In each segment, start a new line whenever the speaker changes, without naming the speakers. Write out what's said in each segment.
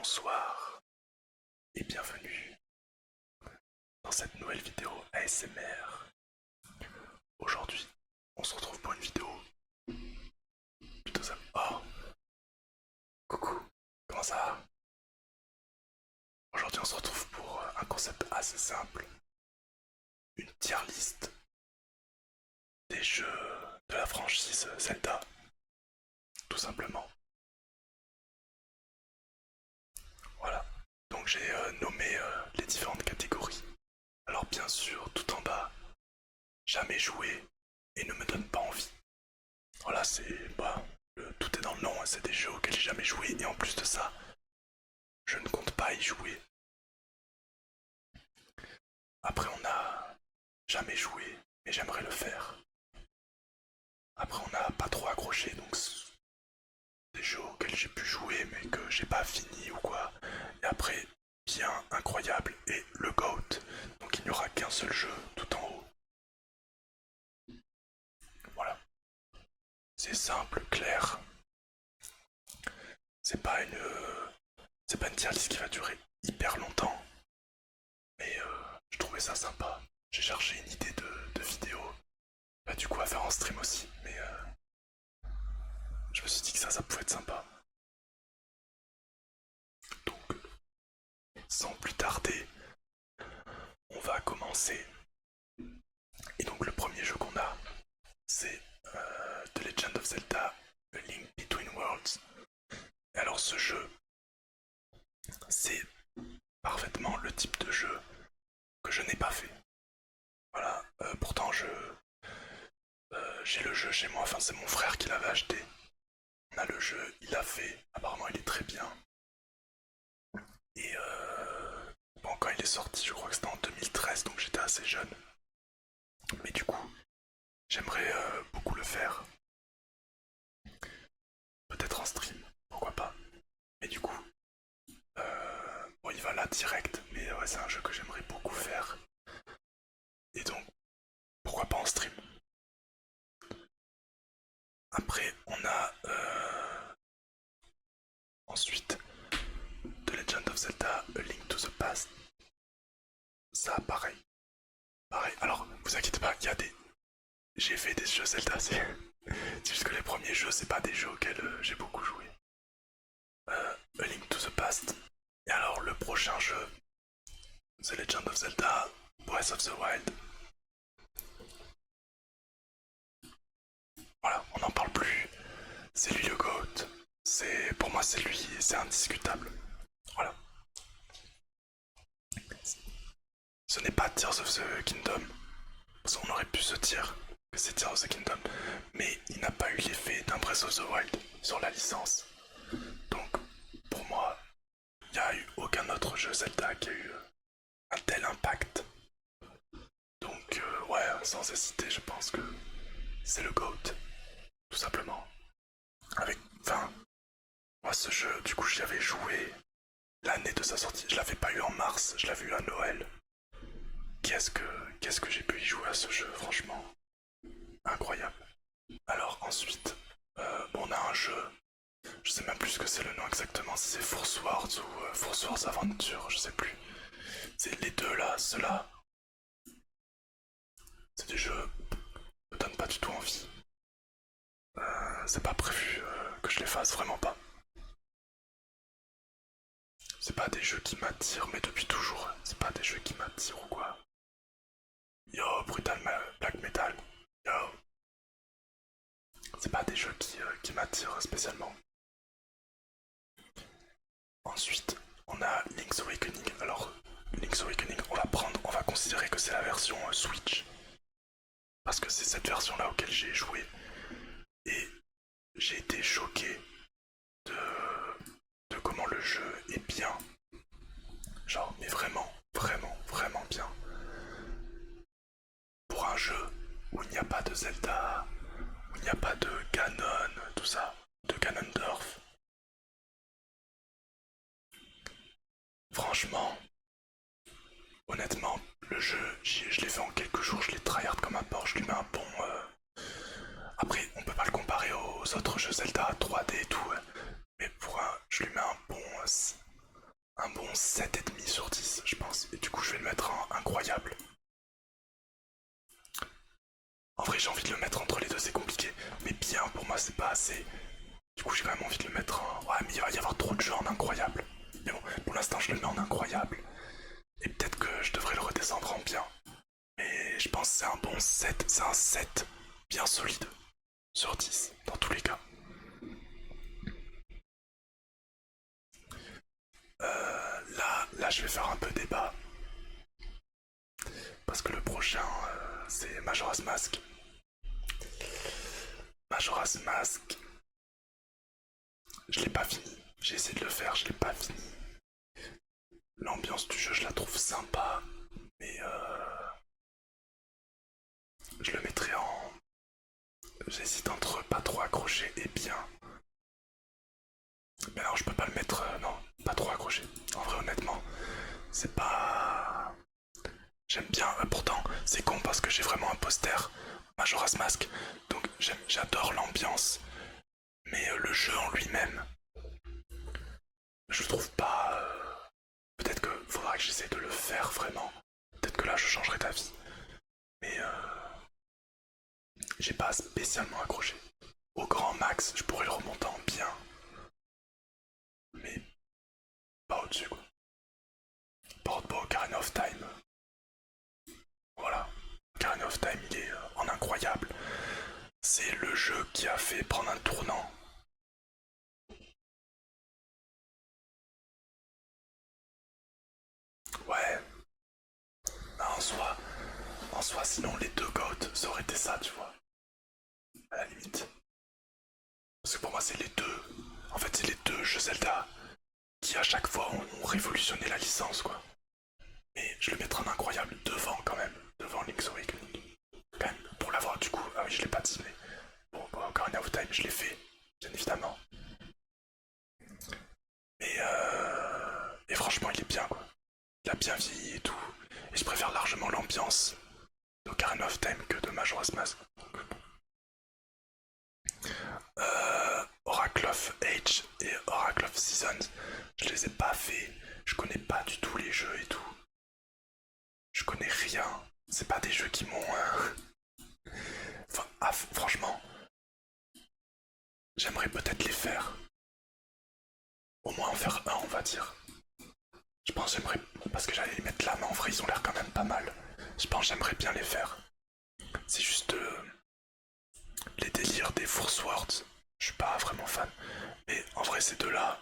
bonsoir et bienvenue dans cette nouvelle vidéo ASMR. Aujourd'hui, on se retrouve pour une vidéo plutôt simple. Oh, coucou, comment ça va? Aujourd'hui, on se retrouve pour un concept assez simple. Une tier list des jeux de la franchise Zelda, tout simplement. Voilà, donc j'ai nommé les différentes catégories. Alors bien sûr, tout en bas, jamais joué et ne me donne pas envie. Voilà, tout est dans le nom, hein, c'est des jeux auxquels j'ai jamais joué et en plus de ça, je ne compte pas y jouer. Après on a jamais joué mais j'aimerais le faire. Après on n'a pas trop accroché, donc des jeux auxquels j'ai pu jouer mais que j'ai pas fini ou quoi. Et après, bien incroyable et le GOAT, donc il n'y aura qu'un seul jeu tout en haut. Voilà, c'est simple, clair. C'est pas une tier list qui va durer hyper longtemps, mais je trouvais ça sympa. J'ai cherché une idée de vidéo, bah, du coup à faire en stream aussi, mais je me suis dit que ça pouvait être sympa. Donc, sans plus tarder, on va commencer. Et donc le premier jeu qu'on a, c'est The Legend of Zelda A Link Between Worlds. Et alors ce jeu, c'est parfaitement le type de jeu que je n'ai pas fait. Voilà, pourtant j'ai le jeu chez moi, enfin c'est mon frère qui l'avait acheté. On a le jeu, il l'a fait, apparemment il est très bien. Et bon, quand il est sorti, je crois que c'était en 2013, donc j'étais assez jeune. Mais du coup, j'aimerais beaucoup le faire. Peut-être en stream, pourquoi pas. Mais du coup, bon, il va là direct, mais ouais, c'est un jeu que j'aimerais beaucoup faire. Et donc, pourquoi pas en stream. Après, on a ensuite The Legend of Zelda A Link to the Past. Ça, pareil. Pareil, alors, vous inquiétez pas, il y a des... J'ai fait des jeux Zelda, c'est juste que les premiers jeux, c'est pas des jeux auxquels j'ai beaucoup joué. A Link to the Past. Et alors, le prochain jeu, The Legend of Zelda Breath of the Wild. Voilà, on n'en parle plus. C'est lui le GOAT. Pour moi, c'est lui, c'est indiscutable. Voilà. Ce n'est pas Tears of the Kingdom. Parce qu'on aurait pu se dire que c'est Tears of the Kingdom. Mais il n'a pas eu l'effet d'un Breath of the Wild sur la licence. Donc, pour moi, il n'y a eu aucun autre jeu Zelda qui a eu un tel impact. Donc, ouais, sans hésiter, je pense que c'est le GOAT. Tout simplement. Enfin, moi ce jeu, du coup j'y avais joué l'année de sa sortie. Je l'avais pas eu en mars, je l'avais eu à Noël. Qu'est-ce que j'ai pu y jouer à ce jeu, franchement. Incroyable. Alors ensuite, bon, on a un jeu, je sais même plus ce que c'est le nom exactement, si c'est Force Wars ou Force Wars Adventure, je sais plus. C'est les deux là, ceux-là. C'est des jeux qui me donnent pas du tout envie. C'est pas prévu que je les fasse, vraiment pas. C'est pas des jeux qui m'attirent, mais depuis toujours, c'est pas des jeux qui m'attirent ou quoi. Yo, Black Metal, yo. C'est pas des jeux qui m'attirent spécialement. Ensuite, on a Link's Awakening. Alors, Link's Awakening, on va considérer que c'est la version Switch. Parce que c'est cette version-là auquel j'ai joué. Et j'ai été choqué de comment le jeu est bien. Genre, mais vraiment, vraiment, vraiment bien. Pour un jeu où il n'y a pas de Zelda, où il n'y a pas de Ganon, tout ça, de Ganondorf. Franchement, honnêtement, le jeu, je l'ai fait en quelques jours, je l'ai tryhard comme un porc, je lui mets un bon... Après, on peut pas le comparer aux autres jeux Zelda 3D et tout, mais je lui mets un bon 7,5 sur 10, je pense. Et du coup, je vais le mettre en incroyable. En vrai, j'ai envie de le mettre entre les deux, c'est compliqué. Mais bien, pour moi, c'est pas assez. Du coup, j'ai quand même envie de le mettre en... Ouais, mais il va y avoir trop de jeux en incroyable. Mais bon, pour l'instant, je le mets en incroyable. Et peut-être que je devrais le redescendre en bien. Mais je pense que c'est un bon 7. C'est un 7 bien solide sur 10, dans tous les cas. Là, je vais faire un peu débat. Parce que le prochain, c'est Majora's Mask. Majora's Mask. Je l'ai pas fini. J'ai essayé de le faire, je l'ai pas fini. L'ambiance du jeu, je la trouve sympa. Mais je le mettrai en... J'hésite entre pas trop accroché et bien. Mais alors je peux pas le mettre... non, pas trop accroché. En vrai, honnêtement, c'est pas... J'aime bien, pourtant c'est con parce que j'ai vraiment un poster Majora's Mask. Donc j'adore l'ambiance. Mais le jeu en lui-même, je trouve pas... Peut-être que faudra que j'essaie de le faire vraiment. Peut-être que là je changerai d'avis. Mais j'ai pas spécialement accroché. Au grand max, je pourrais le remonter en bien. Mais pas au-dessus quoi. Par rapport au Ocarina of Time. Voilà. Ocarina of Time, il est en incroyable. C'est le jeu qui a fait prendre un tournant. Ouais. Bah, en soi, sinon les deux GOAT, ça aurait été ça, tu vois. À la limite. Parce que pour moi, c'est les deux. En fait, c'est les deux jeux Zelda qui à chaque fois ont révolutionné la licence, quoi. Mais je le mettrai en incroyable devant quand même. Devant Link's Awakening. Quand même, pour l'avoir du coup. Ah oui, je l'ai pas dit, mais bon, Ocarina of Time, je l'ai fait, bien évidemment. Et franchement, il est bien, quoi. Il a bien vieilli et tout. Et je préfère largement l'ambiance d'Ocarina of Time que de Majora's Mask. Oracle of Age et Oracle of Seasons, je les ai pas fait. Je connais pas du tout les jeux et tout. Je connais rien. C'est pas des jeux qui m'ont... Enfin, franchement, j'aimerais peut-être les faire. Au moins en faire un, on va dire. Je pense que j'aimerais... Parce que j'allais les mettre là, mais en vrai, ils ont l'air quand même pas mal. Je pense que j'aimerais bien les faire. C'est juste... les délires des Force Words. Je suis pas vraiment fan. Mais en vrai, ces deux-là,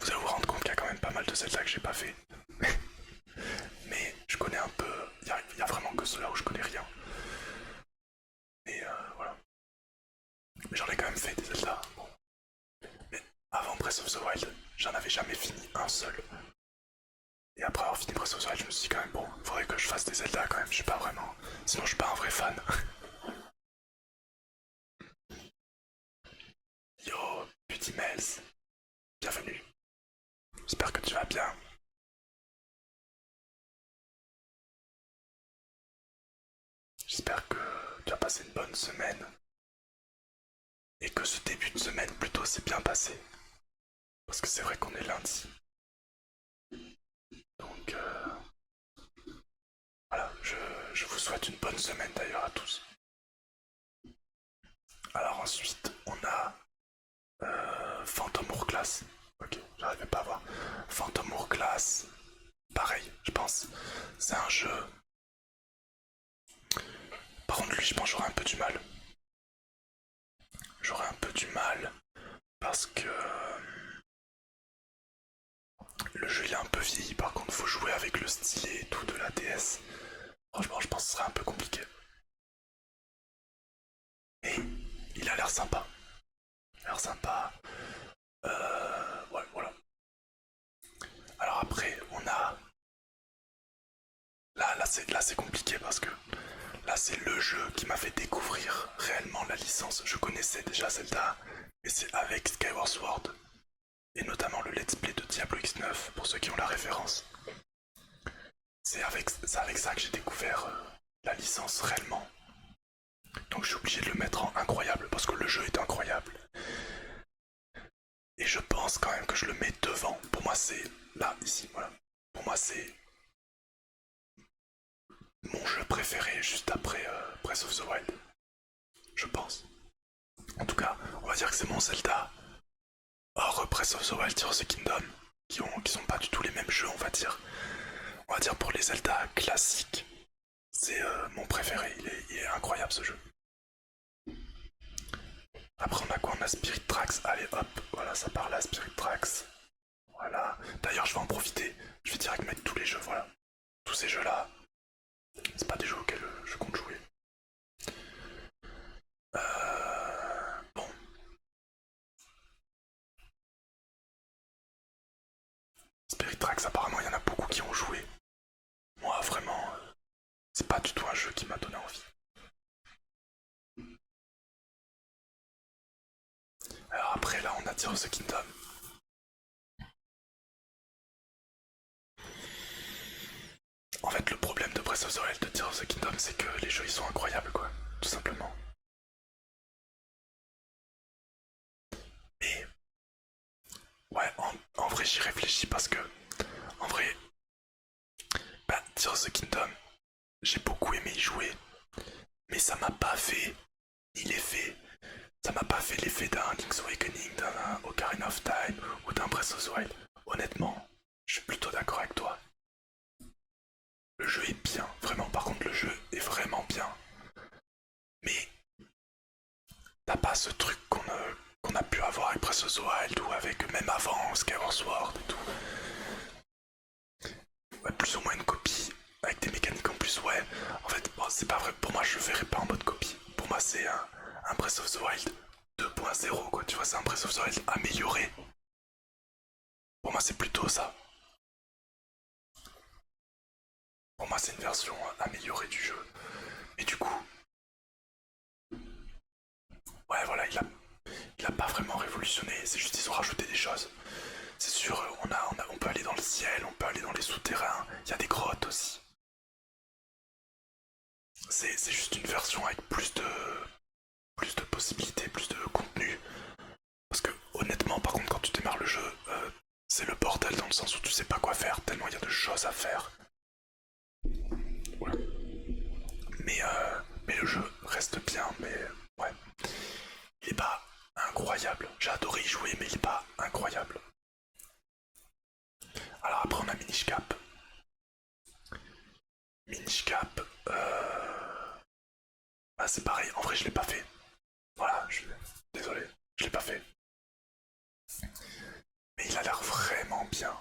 vous allez vous rendre compte qu'il y a quand même pas mal de Zelda que j'ai pas fait. Mais je connais un peu. Il y a vraiment que ceux-là où je connais rien. Et voilà. Mais j'en ai quand même fait des Zelda. Bon. Mais avant Breath of the Wild, j'en avais jamais fini un seul. Et après avoir fini Breath of the Wild, je me suis dit quand même, bon, faudrait que je fasse des Zelda quand même. Je suis pas vraiment. Sinon, je suis pas un vrai fan. Yo, Petit Mels. Bienvenue. J'espère que tu vas bien. J'espère que tu as passé une bonne semaine. Et que ce début de semaine plutôt s'est bien passé. Parce que c'est vrai qu'on est lundi. Donc voilà, je vous souhaite une bonne semaine d'ailleurs à tous. Alors ensuite, on a Phantom Hourglass. Ok, j'arrivais pas à voir. Phantom Hourglass, pareil, je pense. C'est un jeu. Par contre, lui, je pense que j'aurais un peu du mal. J'aurais un peu du mal parce que le jeu il est un peu vieilli. Par contre, faut jouer avec le stylet et tout de la DS. Franchement, je pense que ce serait un peu compliqué. Mais il a l'air sympa. Il a l'air sympa. Ouais, voilà. Alors après, on a... Là c'est compliqué parce que là c'est le jeu qui m'a fait découvrir réellement la licence. Je connaissais déjà Zelda, mais c'est avec Skyward Sword. Et notamment le let's play de Diablo X9, pour ceux qui ont la référence. C'est avec ça que j'ai découvert la licence réellement. Donc je suis obligé de le mettre en incroyable, parce que le jeu est incroyable. Et je pense quand même que je le mets devant. Pour moi, moi c'est là, ici, voilà. Pour moi c'est mon jeu préféré juste après Breath of the Wild, je pense. En tout cas, on va dire que c'est mon Zelda hors Breath of the Wild, Tears of the Kingdom, qui sont pas du tout les mêmes jeux, on va dire. On va dire pour les Zelda classiques, c'est mon préféré, il est incroyable ce jeu. Après on a quoi? On a Spirit Tracks, allez hop, voilà ça part là, Spirit Tracks. Voilà, d'ailleurs je vais en profiter, je vais direct mettre tous les jeux, voilà. Tous ces jeux là, c'est pas des jeux auxquels je compte jouer. Bon. Spirit Tracks apparemment il y en a beaucoup qui ont joué. Moi vraiment, c'est pas du tout un jeu qui m'a donné envie. Alors après là on a Tears of the Kingdom. En fait le problème de Breath of the Wild, de Tears of the Kingdom, c'est que les jeux ils sont incroyables quoi, tout simplement. Mais ouais, en vrai j'y réfléchis parce que en vrai, bah Tears of the Kingdom, j'ai beaucoup aimé y jouer, mais ça m'a pas fait ni l'effet. Ça m'a pas fait l'effet d'un Link's Awakening, d'un Ocarina of Time ou d'un Breath of the Wild. Honnêtement, je suis plutôt d'accord avec toi. Le jeu est bien, vraiment. Par contre, le jeu est vraiment bien. Mais t'as pas ce truc qu'on a pu avoir avec Breath of the Wild ou avec même avant Skyward Sword et tout. Ouais, plus ou moins une copie avec des mécaniques en plus. Ouais, en fait, bon, c'est pas vrai. Pour moi, je le verrais pas en mode copie. Pour moi, c'est un Breath of the Wild 2.0 quoi. Tu vois, c'est un Breath of the Wild amélioré. Pour moi, c'est plutôt ça. Pour moi, c'est une version améliorée du jeu. Et du coup, ouais, voilà, il a pas vraiment révolutionné. C'est juste qu'ils ont rajouté des choses. C'est sûr, on peut aller dans le ciel, on peut aller dans les souterrains. Il y a des grottes aussi. C'est juste une version avec plus de possibilités, plus de contenu. Parce que honnêtement, par contre, quand tu démarres le jeu, c'est le bordel dans le sens où tu sais pas quoi faire, tellement il y a de choses à faire. Ouais. Mais le jeu reste bien, mais ouais. Il est pas incroyable. J'ai adoré y jouer, mais il est pas incroyable. Alors après on a Minish Cap. Minish Cap, bah c'est pareil, en vrai je l'ai pas fait. Voilà, désolé, je l'ai pas fait. Mais il a l'air vraiment bien.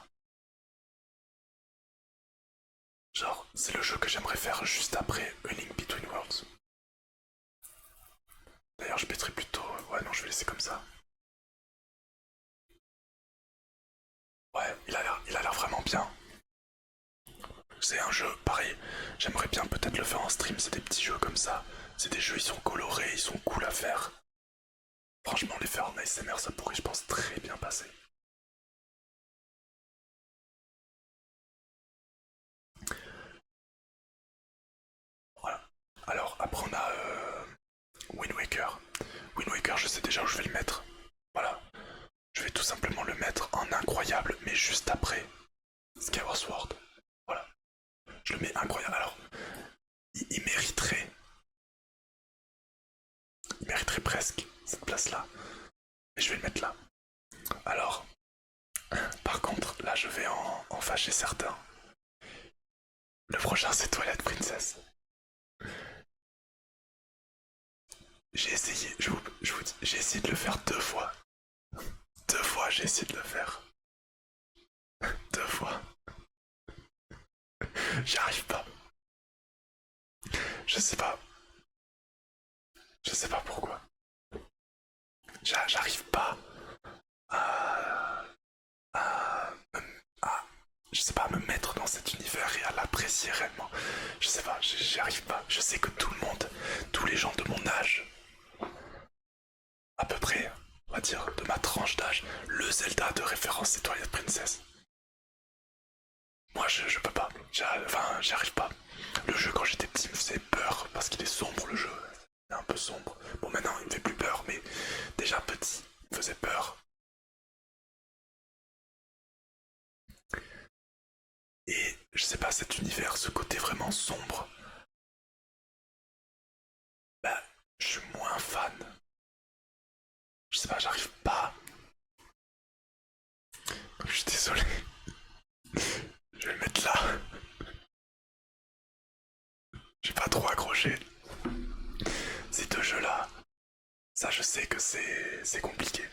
Genre, c'est le jeu que j'aimerais faire juste après A Link Between Worlds. D'ailleurs, je mettrais plutôt... Ouais, non, je vais laisser comme ça. Ouais, il a l'air vraiment bien. C'est un jeu, pareil, j'aimerais bien peut-être le faire en stream, c'est des petits jeux comme ça. C'est des jeux, ils sont colorés, ils sont cool à faire. Franchement, les faire en ASMR, ça pourrait, je pense, très bien passer. Voilà. Alors, après, on a Wind Waker. Wind Waker, je sais déjà où je vais le mettre. Voilà. Je vais tout simplement le mettre en incroyable, mais juste après Skyward Sword. Voilà. Je le mets incroyable. Alors, il mériterait. Il mériterait presque cette place-là. Mais je vais le mettre là. Alors, par contre, là, je vais en fâcher certains. Le prochain, c'est Twilight Princess. J'ai essayé, je vous dis, j'ai essayé de le faire 2 fois. 2 fois, j'ai essayé de le faire. 2 fois. J'y arrive pas. Je sais pas. Je sais pas pourquoi. J'arrive pas à, à, je sais pas, à me mettre dans cet univers et à l'apprécier réellement. Je sais pas, j'y arrive pas. Je sais que tout le monde, tous les gens de mon âge, à peu près, on va dire, de ma tranche d'âge, le Zelda de référence c'est Twilight Princess. Moi je peux pas, enfin j'y arrive pas. Le jeu quand j'étais petit me faisait peur parce qu'il est sombre le jeu. Il est un peu sombre. Bon maintenant il me fait plus peur mais déjà petit il me faisait peur. je sais pas, cet univers, ce côté vraiment sombre, bah, je suis moins fan. Je sais pas, j'arrive pas. Je suis désolé. Je vais le mettre là. J'ai pas trop accroché. Ces deux jeux-là, ça je sais que c'est compliqué.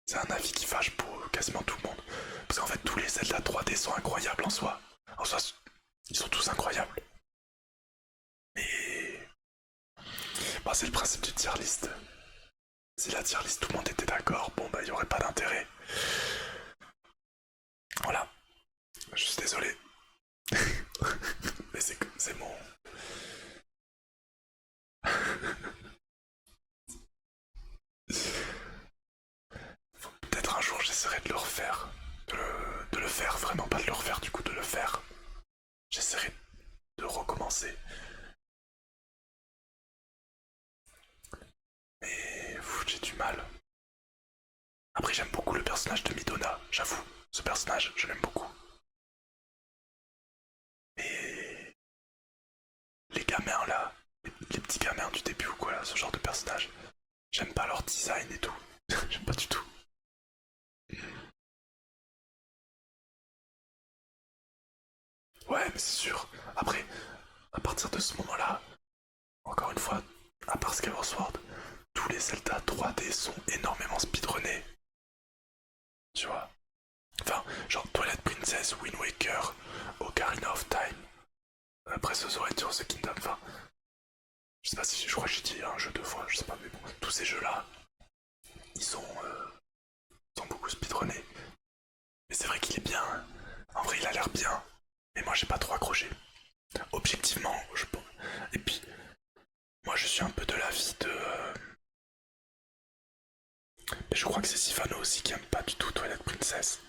C'est un avis qui fâche pour quasiment tout le monde. Parce qu'en fait, tous les Zelda 3D sont incroyables en soi. En soi, ils sont tous incroyables. Mais bah, c'est le principe du tier list. Si la tier list, tout le monde était d'accord, bon bah il y aurait pas d'intérêt. Voilà, je suis désolé. Mais c'est mon... Peut-être un jour j'essaierai de le refaire. De le faire, vraiment pas de le refaire du coup, de le faire. J'essaierai de recommencer. Mais j'ai du mal. Après j'aime beaucoup le personnage de Midona, j'avoue. Ce personnage, je l'aime beaucoup. Mais les gamins là, les petits gamins du début ou quoi là, ce genre de personnage, j'aime pas leur design et tout. J'aime pas du tout. Ouais, mais c'est sûr. Après, à partir de ce moment-là, encore une fois, à part Skyward Sword, tous les Zelda 3D sont énormément speedrunnés. Tu vois. Enfin, genre Twilight Princess, Wind Waker, Ocarina of Time, Breath of the Wild, Tears of the Kingdom, enfin, je sais pas si je crois que j'ai dit un jeu deux fois, je sais pas, mais bon, tous ces jeux-là, ils sont beaucoup speedrunnés. Mais c'est vrai qu'il est bien, hein. En vrai, il a l'air bien, mais moi j'ai pas trop accroché. Objectivement, je pense. Et puis, moi je suis un peu de l'avis de. Mais je crois que c'est Sifano aussi qui aime pas du tout Twilight Princess.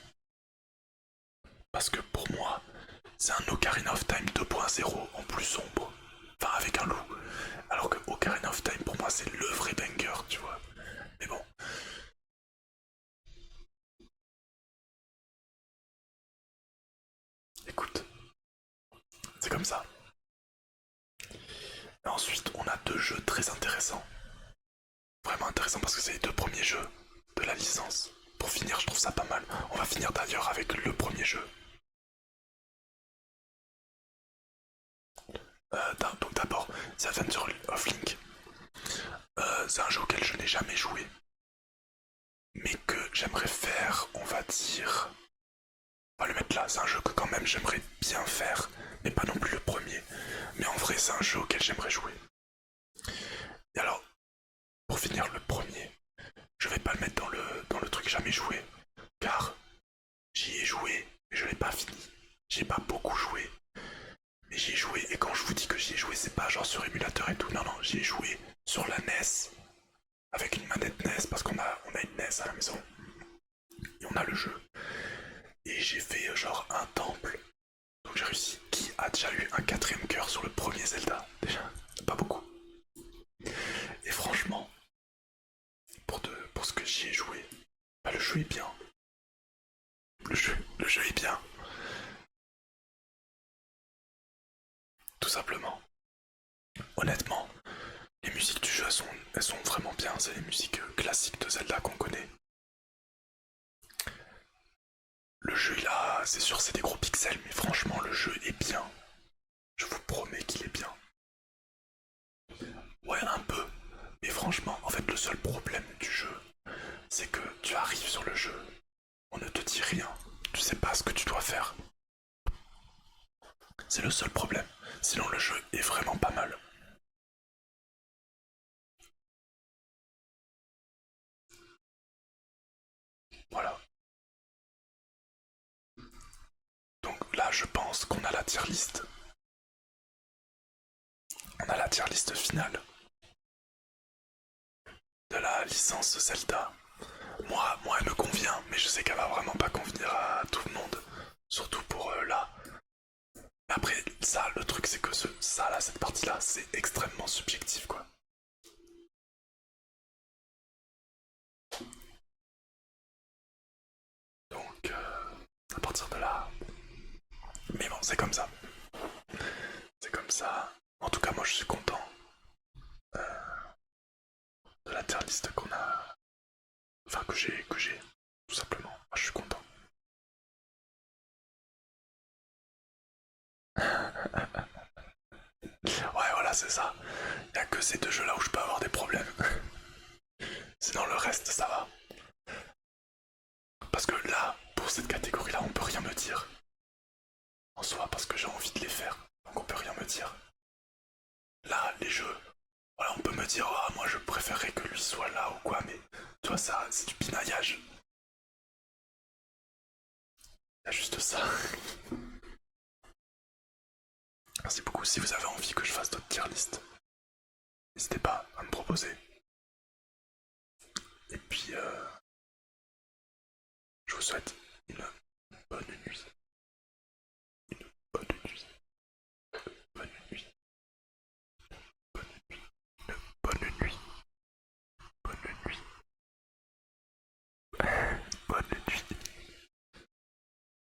Parce que pour moi, c'est un Ocarina of Time 2.0 en plus sombre. Enfin, avec un loup. Alors que Ocarina of Time, pour moi, c'est le vrai banger, tu vois. Mais bon. Écoute, c'est comme ça. Et ensuite, on a deux jeux très intéressants. Vraiment intéressants parce que c'est les deux premiers jeux de la licence. Pour finir, je trouve ça pas mal. On va finir d'ailleurs avec le premier jeu. Donc d'abord, c'est Adventure of Link. C'est un jeu auquel je n'ai jamais joué. Mais que j'aimerais faire, on va dire... On va le mettre là, c'est un jeu que quand même j'aimerais bien faire, mais pas non plus le premier. Mais en vrai, c'est un jeu auquel j'aimerais jouer. Et alors, pour finir le premier, je vais pas le mettre dans le truc jamais joué, car j'y ai joué, mais je l'ai pas fini. J'y ai pas beaucoup joué, mais j'y ai joué, et quand je vous dis que j'y ai joué, c'est pas genre sur émulateur et tout, non, non, j'y ai joué sur la NES, avec une manette NES, parce on a une NES à la maison, et on a le jeu. Et j'ai fait genre un temple, donc j'ai réussi. Qui a déjà eu un quatrième cœur sur le premier Zelda? Déjà, pas beaucoup. Et franchement, pour ce que j'y ai joué, bah, le jeu est bien. Le jeu est bien, tout simplement. Honnêtement, les musiques du jeu elles sont vraiment bien. C'est les musiques classiques de Zelda qu'on connaît. Le jeu, c'est sûr, c'est des gros pixels, mais franchement, le jeu est bien. Je vous promets qu'il est bien. Ouais, un peu. Mais franchement, en fait, le seul problème du jeu, c'est que tu arrives sur le jeu, on ne te dit rien. Tu sais pas ce que tu dois faire. C'est le seul problème. Sinon, le jeu est vraiment pas mal. Voilà. Donc là, je pense qu'on a la tier list. On a la tier list finale de la licence Zelda. Moi, elle me convient, mais je sais qu'elle va vraiment pas convenir à tout le monde. Surtout pour là. Après, ça, le truc, c'est que ça, là, cette partie-là, c'est extrêmement subjectif, quoi. Donc, à partir de là, Mais bon, c'est comme ça. C'est comme ça. En tout cas, moi je suis content de la tier list qu'on a. Enfin, que j'ai, tout simplement. Moi je suis content. Ouais, voilà, c'est ça. Y a que ces deux jeux là où je peux avoir des problèmes. Sinon, le reste, ça va. Parce que là, pour cette catégorie là, on peut rien me dire. En soi, parce que j'ai envie de les faire. Donc on peut rien me dire. Là, les jeux, voilà, on peut me dire, ah, moi je préférerais que lui soit là ou quoi, mais tu vois, ça, c'est du pinaillage. Il y a juste ça. Merci beaucoup. Si vous avez envie que je fasse d'autres tier list, n'hésitez pas à me proposer. Et puis, je vous souhaite une bonne nuit.